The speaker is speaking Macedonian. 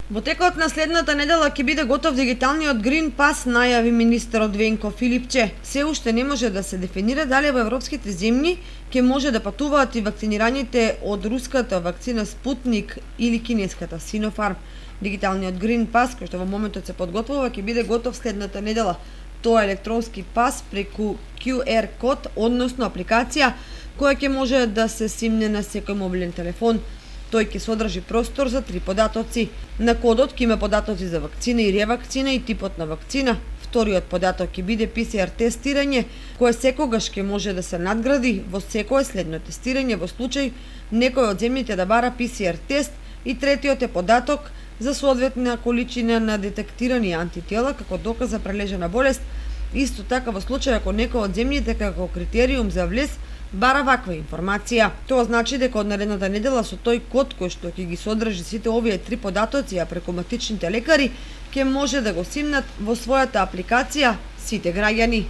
Во текот на следната недела ќе биде готов дигиталниот Green Pass, најави министерот Венко Филипче. Се уште не може да се дефинира дали во европските земји ќе може да патуваат и вакцинираните од руската вакцина Спутник или кинеската Sinopharm. Дигиталниот Green Pass, кој што во моментот се подготвува, ќе биде готов следната недела. Тоа е електронски пас преку QR код, односно апликација која ќе може да се симне на секој мобилен телефон. Тој ќе содржи простор за 3 податоци. На кодот ќе има податоци за вакцина и ревакцина и типот на вакцина. Вториот податок ќе биде PCR тестирање, кое секогаш ќе може да се надгради во секое следно тестирање во случај некој од земјите да бара PCR тест, и третиот е податок за соодветна количина на детектирани антитела како доказ за прележана болест. Исто така во случај ако некој од земјите како критериум за влез бара ваква информација. Тоа значи дека од наредната недела со тој код кој што ќе ги содржи сите овие 3 податоци, а преку матичните лекари ќе може да го симнат во својата апликација сите граѓани.